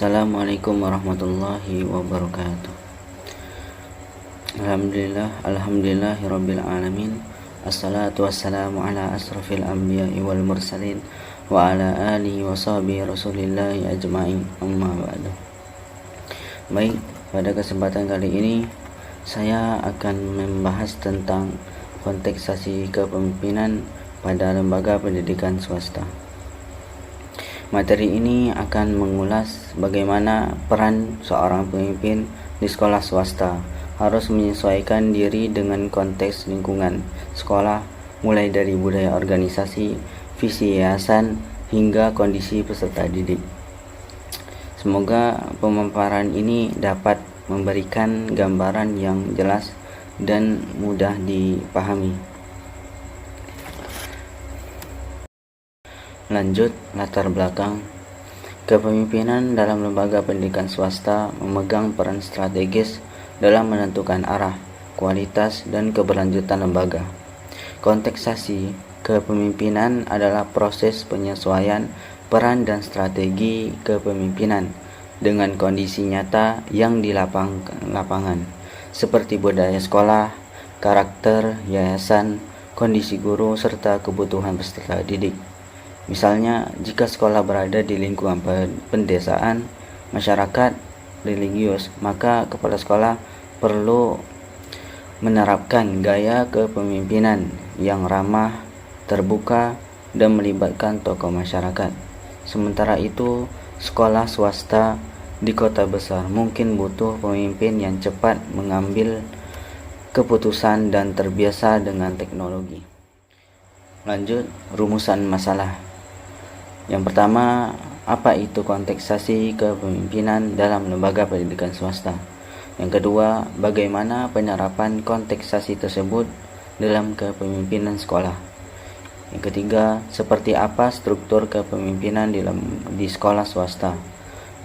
Assalamualaikum warahmatullahi wabarakatuh. Alhamdulillahirabbil alamin. Assalatu wassalamu ala asrafil anbiya'i wal mursalin wa ala alihi wa sahbihi rasulillahi ajma'in. Amma ba'du. Baik, pada kesempatan kali ini saya akan membahas tentang konteksasi kepemimpinan pada lembaga pendidikan swasta. Materi ini akan mengulas bagaimana peran seorang pemimpin di sekolah swasta harus menyesuaikan diri dengan konteks lingkungan sekolah, mulai dari budaya organisasi, visi yayasan, hingga kondisi peserta didik. Semoga pemaparan ini dapat memberikan gambaran yang jelas dan mudah dipahami. Lanjut, latar belakang. Kepemimpinan dalam lembaga pendidikan swasta memegang peran strategis dalam menentukan arah, kualitas, dan keberlanjutan lembaga. Konteksasi kepemimpinan adalah proses penyesuaian peran dan strategi kepemimpinan dengan kondisi nyata yang di lapangan, seperti budaya sekolah, karakter yayasan, kondisi guru, serta kebutuhan peserta didik. Misalnya, jika sekolah berada di lingkungan pedesaan, masyarakat religius, maka kepala sekolah perlu menerapkan gaya kepemimpinan yang ramah, terbuka, dan melibatkan tokoh masyarakat. Sementara itu, sekolah swasta di kota besar mungkin butuh pemimpin yang cepat mengambil keputusan dan terbiasa dengan teknologi. Lanjut, rumusan masalah. Yang pertama, apa itu konteksasi kepemimpinan dalam lembaga pendidikan swasta? Yang kedua, bagaimana penerapan konteksasi tersebut dalam kepemimpinan sekolah? Yang ketiga, seperti apa struktur kepemimpinan di sekolah swasta?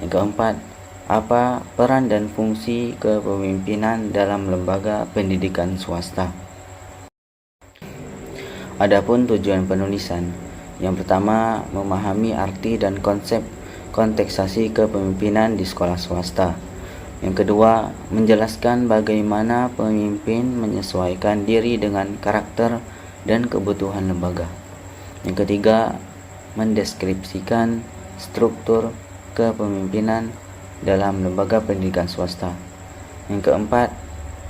Yang keempat, apa peran dan fungsi kepemimpinan dalam lembaga pendidikan swasta? Adapun tujuan penulisan. Yang pertama, memahami arti dan konsep konteksasi kepemimpinan di sekolah swasta. Yang kedua, menjelaskan bagaimana pemimpin menyesuaikan diri dengan karakter dan kebutuhan lembaga. Yang ketiga, mendeskripsikan struktur kepemimpinan dalam lembaga pendidikan swasta. Yang keempat,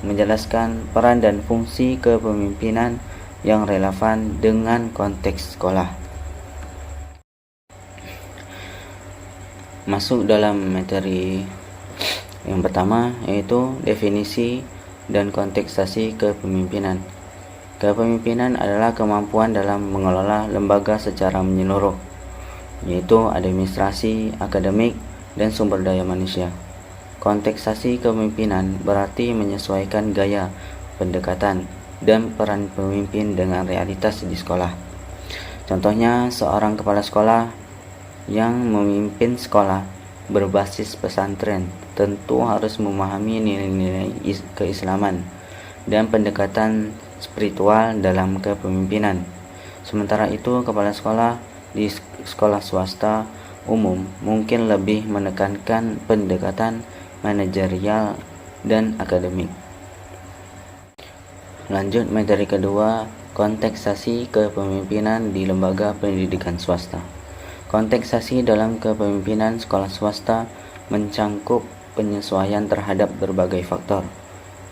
menjelaskan peran dan fungsi kepemimpinan yang relevan dengan konteks sekolah. Masuk dalam materi yang pertama, yaitu definisi dan konteksasi kepemimpinan. Kepemimpinan adalah kemampuan dalam mengelola lembaga secara menyeluruh, yaitu administrasi, akademik, dan sumber daya manusia. Konteksasi kepemimpinan berarti menyesuaikan gaya, pendekatan, dan peran pemimpin dengan realitas di sekolah. Contohnya, seorang kepala sekolah yang memimpin sekolah berbasis pesantren tentu harus memahami nilai-nilai keislaman dan pendekatan spiritual dalam kepemimpinan. Sementara itu, kepala sekolah di sekolah swasta umum mungkin lebih menekankan pendekatan manajerial dan akademik. Lanjut, materi kedua, konteksasi kepemimpinan di lembaga pendidikan swasta. Konteksasi dalam kepemimpinan sekolah swasta mencangkup penyesuaian terhadap berbagai faktor.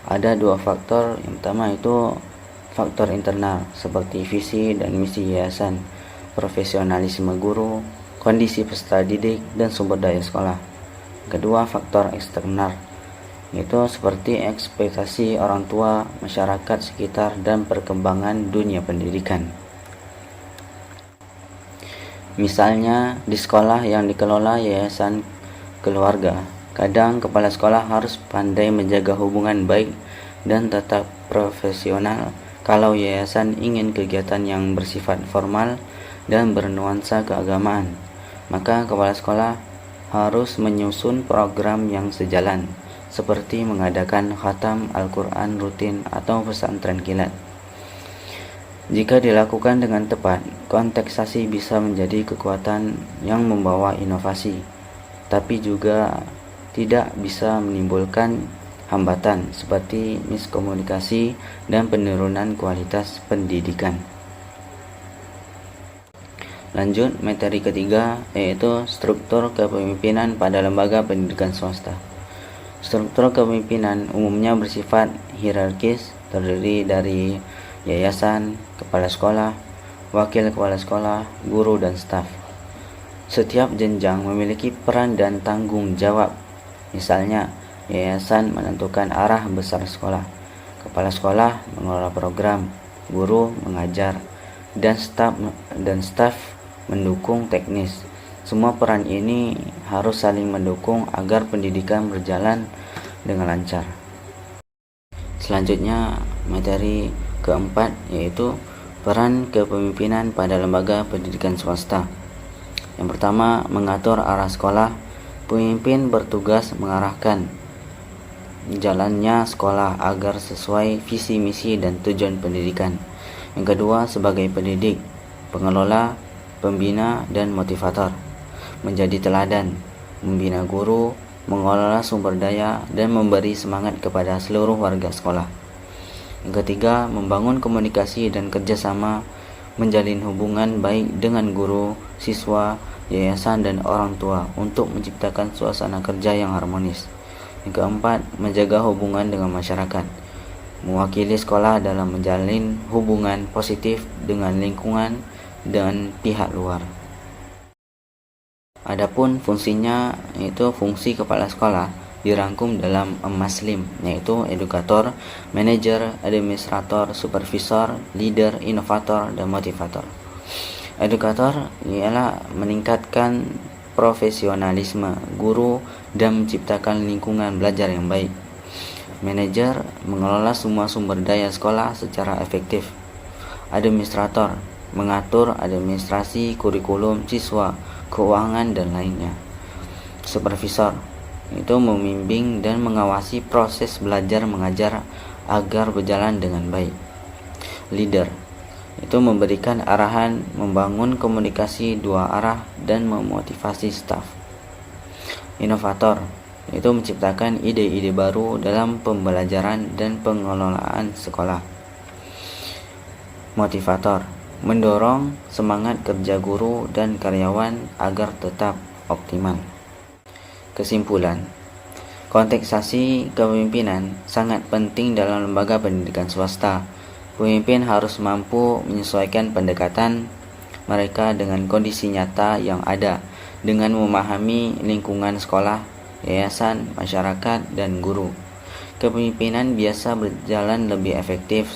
Ada dua faktor. Yang pertama itu faktor internal, seperti visi dan misi yayasan, profesionalisme guru, kondisi peserta didik, dan sumber daya sekolah. Kedua, faktor eksternal, yaitu seperti ekspektasi orang tua, masyarakat sekitar, dan perkembangan dunia pendidikan. Misalnya, di sekolah yang dikelola yayasan keluarga, kadang kepala sekolah harus pandai menjaga hubungan baik dan tetap profesional. Kalau yayasan ingin kegiatan yang bersifat formal dan bernuansa keagamaan, maka kepala sekolah harus menyusun program yang sejalan, seperti mengadakan khatam Al-Quran rutin atau pesantren kilat. Jika dilakukan dengan tepat, konteksasi bisa menjadi kekuatan yang membawa inovasi, tapi juga tidak bisa menimbulkan hambatan seperti miskomunikasi dan penurunan kualitas pendidikan. Lanjut, materi ketiga yaitu struktur kepemimpinan pada lembaga pendidikan swasta. Struktur kepemimpinan umumnya bersifat hierarkis, terdiri dari yayasan, kepala sekolah, wakil kepala sekolah, guru, dan staf. Setiap jenjang memiliki peran dan tanggung jawab. Misalnya, yayasan menentukan arah besar sekolah, kepala sekolah mengelola program, guru mengajar, dan staf mendukung teknis. Semua peran ini harus saling mendukung agar pendidikan berjalan dengan lancar. Selanjutnya, materi keempat yaitu peran kepemimpinan pada lembaga pendidikan swasta. Yang pertama, mengatur arah sekolah. Pemimpin bertugas mengarahkan jalannya sekolah agar sesuai visi misi dan tujuan pendidikan. Yang kedua, sebagai pendidik, pengelola, pembina, dan motivator, menjadi teladan, membina guru, mengelola sumber daya, dan memberi semangat kepada seluruh warga sekolah. Yang ketiga, membangun komunikasi dan kerjasama, menjalin hubungan baik dengan guru, siswa, yayasan, dan orang tua untuk menciptakan suasana kerja yang harmonis. Yang keempat, menjaga hubungan dengan masyarakat, mewakili sekolah dalam menjalin hubungan positif dengan lingkungan dan pihak luar. Adapun fungsinya yaitu fungsi kepala sekolah dirangkum dalam Maslim, yaitu edukator, manajer, administrator, supervisor, leader, inovator, dan motivator. Edukator ialah meningkatkan profesionalisme guru dan menciptakan lingkungan belajar yang baik. Manajer mengelola semua sumber daya sekolah secara efektif. Administrator mengatur administrasi, kurikulum, siswa, keuangan, dan lainnya. Supervisor itu membimbing dan mengawasi proses belajar mengajar agar berjalan dengan baik. Leader itu memberikan arahan, membangun komunikasi dua arah, dan memotivasi staf. Inovator itu menciptakan ide-ide baru dalam pembelajaran dan pengelolaan sekolah. Motivator mendorong semangat kerja guru dan karyawan agar tetap optimal. Kesimpulan, konteksasi kepemimpinan sangat penting dalam lembaga pendidikan swasta. Pemimpin harus mampu menyesuaikan pendekatan mereka dengan kondisi nyata yang ada, dengan memahami lingkungan sekolah, yayasan, masyarakat, dan guru. Kepemimpinan biasa berjalan lebih efektif,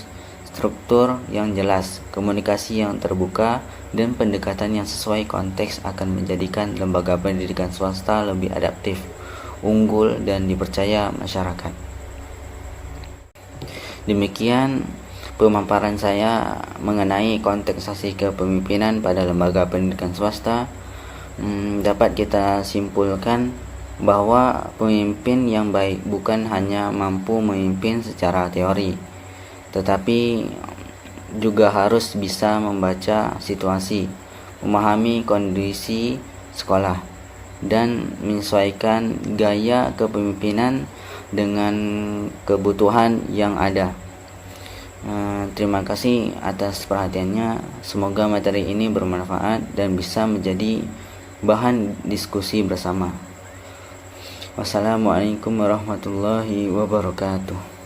struktur yang jelas, komunikasi yang terbuka, dan pendekatan yang sesuai konteks akan menjadikan lembaga pendidikan swasta lebih adaptif, unggul, dan dipercaya masyarakat. Demikian pemaparan saya mengenai konteksasi kepemimpinan pada lembaga pendidikan swasta. Dapat kita simpulkan bahwa pemimpin yang baik bukan hanya mampu memimpin secara teori, tetapi juga harus bisa membaca situasi, memahami kondisi sekolah, dan menyesuaikan gaya kepemimpinan dengan kebutuhan yang ada. Terima kasih atas perhatiannya. Semoga materi ini bermanfaat dan bisa menjadi bahan diskusi bersama. Wassalamualaikum warahmatullahi wabarakatuh.